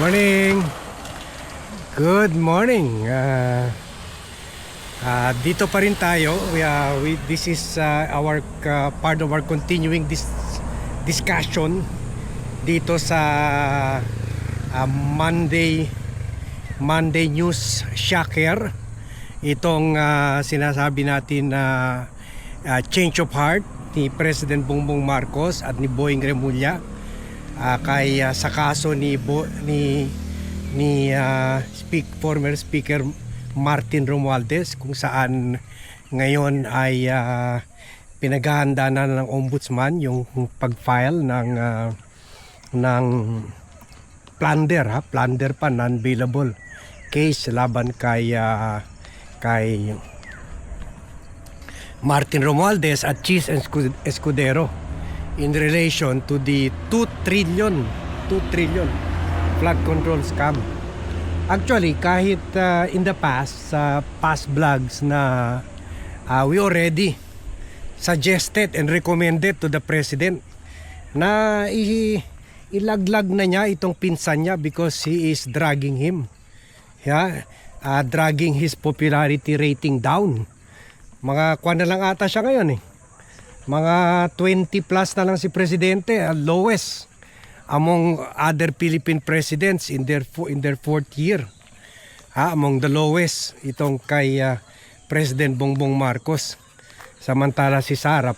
Morning. Good morning. Dito pa rin tayo. This is our part of our continuing discussion dito sa Monday News Shocker. Itong sinasabi natin na change of heart ni President Bongbong Marcos at ni Boying Remulla sa kaso ni former Speaker Martin Romualdez, kung saan ngayon ay pinaghahanda na ng ombudsman yung pag-file ng plunder pa, non-bailable case laban kay Martin Romualdez at Chis Escudero in relation to the 2 trillion flood control scam. Actually, kahit in the past vlogs na we already suggested and recommended to the President na ilaglag na niya itong pinsan niya because he is dragging him. Dragging his popularity rating down. Mga kwan na lang ata siya ngayon Mga 20 plus na lang si Presidente, lowest among other Philippine presidents in their fourth year. Among the lowest itong kay President Bongbong Marcos. Samantala si Sara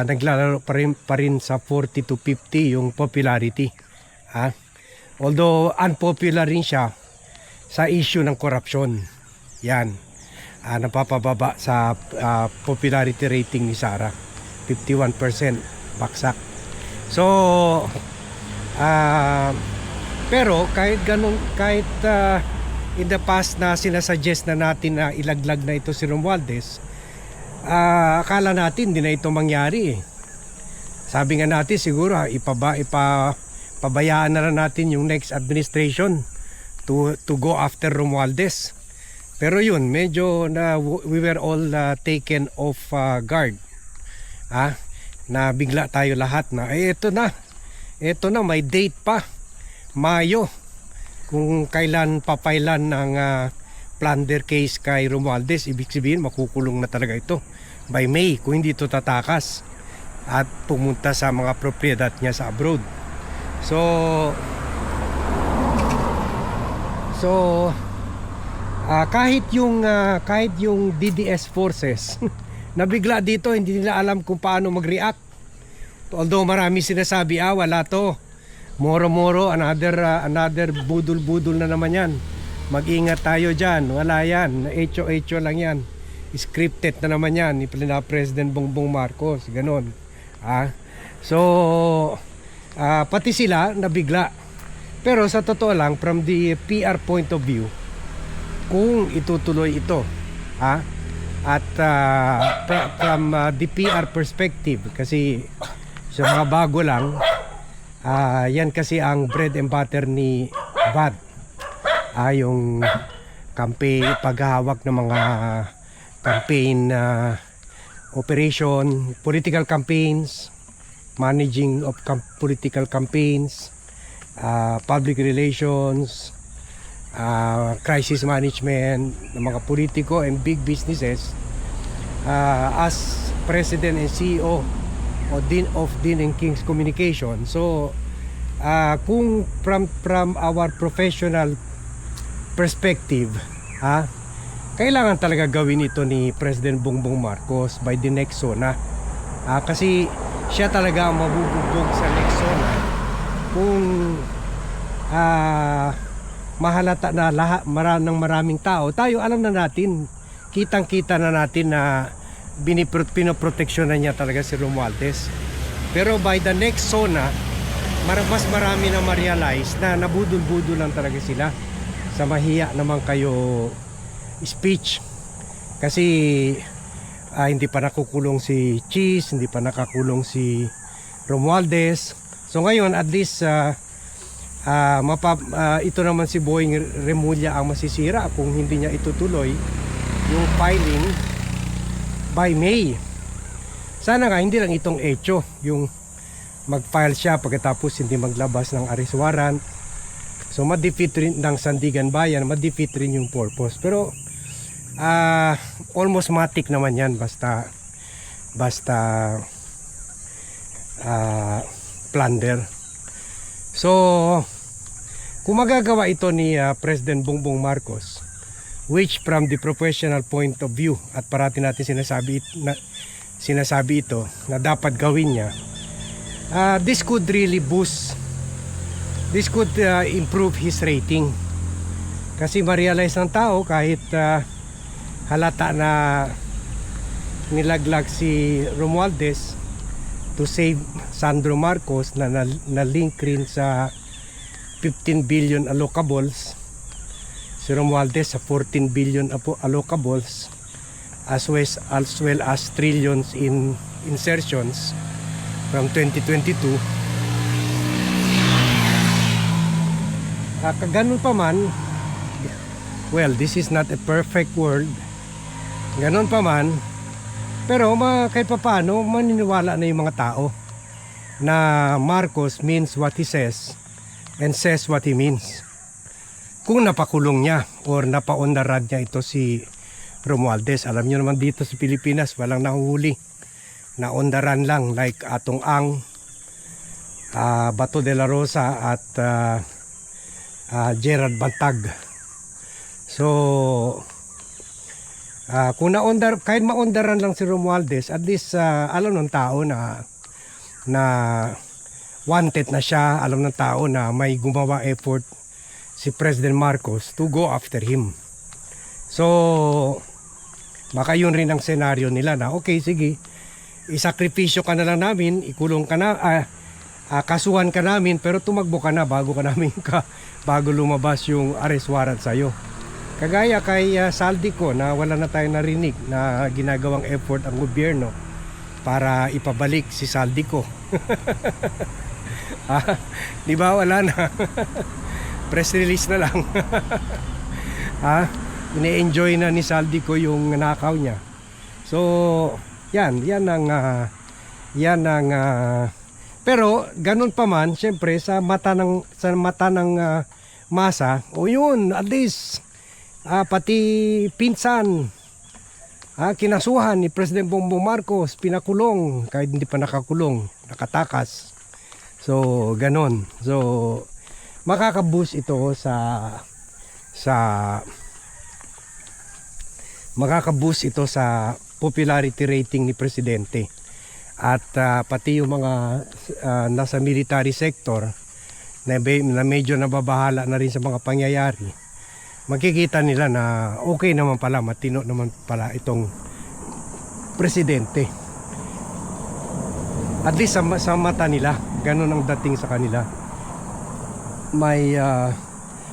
naglalaro pa rin sa 40 to 50 yung popularity. Although unpopular rin siya sa issue ng korupsyon. Yan. Napapababa sa popularity rating ni Sara, 51%, baksak. So pero kahit ganun, kahit in the past na sinasuggest na natin na ilaglag na ito si Romualdez, akala natin hindi na ito mangyari Sabi nga natin siguro ipabayaan na lang natin yung next administration to go after Romualdez. Pero yun, medyo we were all taken off guard. Na bigla tayo lahat na ito na may date pa, Mayo, kung kailan papailan ng plunder case kay Romualdez. Ibig sabihin makukulong na talaga ito by May kung hindi ito tatakas at pumunta sa mga propiedad niya sa abroad. So kahit yung DDS forces nabigla dito, hindi nila alam kung paano mag-react. Although marami sinasabi, wala to, moro-moro, another budol-budol na naman yan, mag-ingat tayo dyan, wala yan, echo lang yan, scripted na naman yan ni President Bongbong Marcos, ganon. So pati sila nabigla. Pero sa totoo lang, from the PR point of view, kung itutuloy ito, at from the PR perspective, kasi sa mga bago lang, yan kasi ang bread and butter ni VAD, yung campaign, paghahawak ng mga campaign operation, political campaigns, managing of political campaigns, public relations, crisis management ng mga politiko and big businesses. As President and CEO of Dean and King's Communication, so kung from our professional perspective, kailangan talaga gawin ito ni President Bongbong Marcos by the next SONA, kasi siya talaga ang mabubugbog sa next SONA kung mahalata na lahat ng maraming tao. Tayo alam na natin, kitang-kita na natin na pinoproteksyonan niya talaga si Romualdez. Pero by the next SONA, mas marami na ma-realize na nabudol-budol lang talaga sila sa mahiya naman kayo speech. Kasi hindi pa nakukulong si Chis, hindi pa nakakulong si Romualdez. So ngayon at least ito naman si Boying Remulla ang masisira kung hindi niya itutuloy yung filing by May. Sana nga hindi lang itong echo, yung mag-file siya pagkatapos hindi maglabas ng arrest warrant. So ma-defeat rin ng Sandigan Bayan, ma-defeat rin yung purpose. Pero almost matik naman yan basta plunder. So kung magagawa ito ni President Bongbong Marcos, which from the professional point of view, at parati natin sinasabi ito na dapat gawin niya, this could really boost, this could improve his rating. Kasi ma-realize ng tao kahit halata na nilaglag si Romualdez to save Sandro Marcos na link rin sa 15 billion allocables, si Romualdez sa 14 billion allocables, as well as trillions in insertions from 2022. Ganun pa man, well, this is not a perfect world. Ganun pa man, pero kahit pa paano maniniwala na yung mga tao na Marcos means what he says and says what he means. Kung napakulong niya or napaundaran niya ito si Romualdez. Alam niyo naman dito sa Pilipinas walang nahuhuli, naundaran lang, like Atong Ang, Bato de la Rosa at Gerard Bantag. So kung kahit maundaran lang si Romualdez, at least alam ng tao na wanted na siya, alam ng tao na may gumawa effort si President Marcos to go after him. So baka yun rin ang senaryo nila na okay, sige, isakripisyo ka na lang namin, ikulong ka na, kasuhan ka namin, pero tumakbo ka na bago lumabas yung arrest warrant sa'yo. Kagaya kay Saldico na wala na tayong narinig na ginagawang effort ang gobyerno para ipabalik si Saldico. Di ba, wala na. Press release na lang. Ine-enjoy na ni Saldico yung nakaw niya. So yan ang pero ganun pa man, syempre sa mata ng masa, o yun, at least pati pinsan kinasuhan ni President Bongbong Marcos, pinakulong kahit hindi pa nakakulong, nakatakas. So ganon. So makaka-boost ito sa popularity rating ni Presidente. At pati yung mga nasa military sector na medyo nababahala na rin sa mga pangyayari, makikita nila na okay naman pala, matino naman pala itong Presidente. At least sa mata nila, ganun ang dating sa kanila. May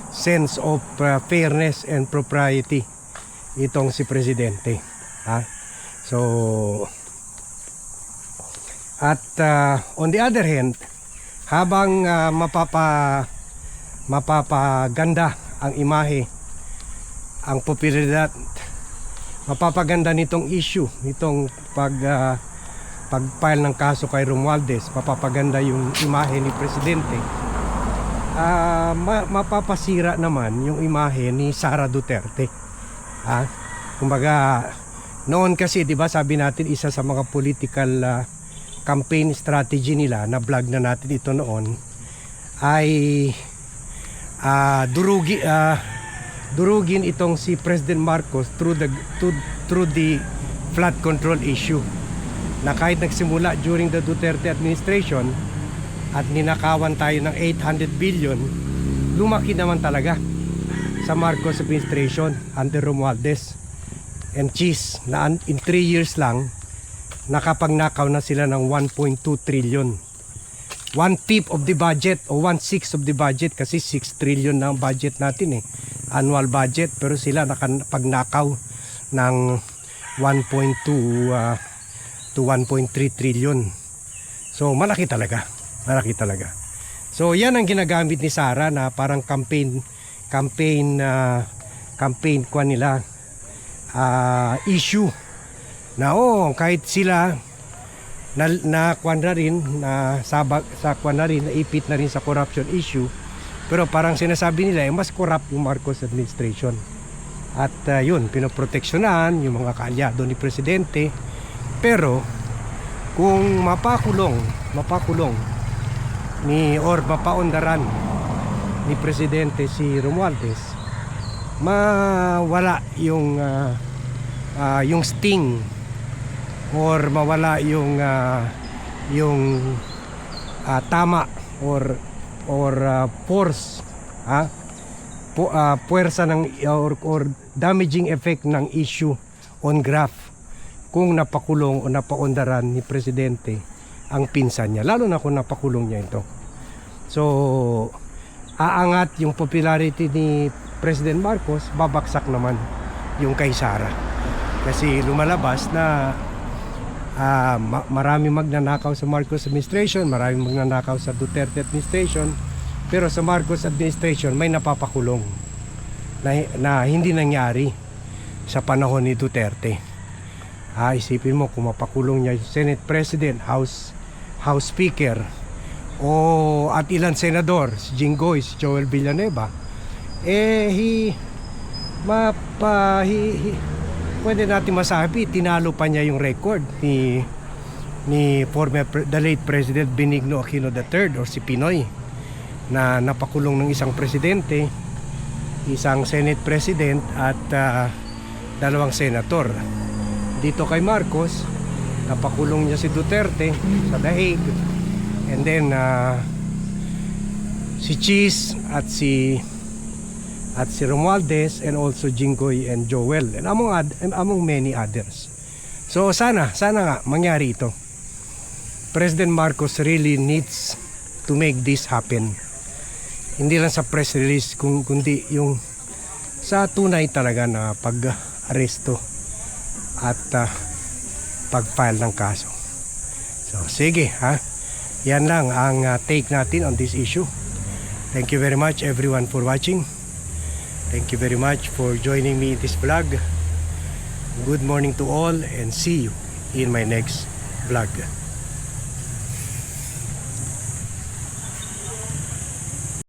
sense of fairness and propriety itong si Presidente. So at on the other hand, habang mapapaganda ang imahe, ang popularidad, mapapaganda nitong issue, nitong pag-file ng kaso kay Romualdez, mapapaganda yung imahe ni Presidente, mapapasira naman yung imahe ni Sara Duterte. Kumbaga, noon kasi, di ba, sabi natin isa sa mga political campaign strategy nila, na vlog na natin ito noon, ay durugin itong si President Marcos through the flood control issue, na kahit nagsimula during the Duterte administration at ninakawan tayo ng 800 billion, lumaki naman talaga sa Marcos administration under Romualdez and Cheese, na in 3 years lang nakapagnakaw na sila ng 1.2 trillion. 1/5 of the budget o 1/6 of the budget, kasi 6 trillion na ang budget natin annual budget, pero sila nakapagnakaw ng 1.2 to 1.3 trillion. So malaki talaga. So yan ang ginagamit ni Sara na parang campaign kwa nila, issue na kahit sila na kwan na rin, na sa kwan na rin, naipit na rin sa corruption issue. Pero parang sinasabi nila, mas corrupt yung Marcos administration. At yun, pinoproteksyonan yung mga kaalyado ni Presidente. Pero kung mapakulong or mapaundaran ni Presidente si Romualdez, mawala yung sting or mawala yung tama or force, puwersa ng or damaging effect ng issue on graph kung napakulong o napaundaran ni Presidente ang pinsan niya, lalo na kung napakulong niya ito. So aangat yung popularity ni President Marcos, babaksak naman yung kay Sara, kasi lumalabas na marami magnanakaw sa Marcos administration, marami magnanakaw sa Duterte administration, pero sa Marcos administration may napapakulong na hindi nangyari sa panahon ni Duterte. Isipin mo kung mapakulong niya Senate President, House Speaker, at ilan senador, si Jinggoy, si Joel Villanueva, pwede natin masabi tinalo pa niya yung record ni the late President Benigno Aquino III or si Pinoy, na napakulong ng isang presidente, isang Senate President at dalawang senator. Dito kay Marcos, napakulong niya si Duterte sa The Hague, and then si Cheese at si Romualdez, and also Jinggoy and Joel, and among many others. So sana nga mangyari ito. President Marcos really needs to make this happen. Hindi lang sa press release, kundi yung sa tunay talaga na pag-aresto at pag-file ng kaso. So sige, yan lang ang take natin on this issue. Thank you very much everyone for watching. Thank you very much for joining me in this vlog. Good morning to all, and see you in my next vlog.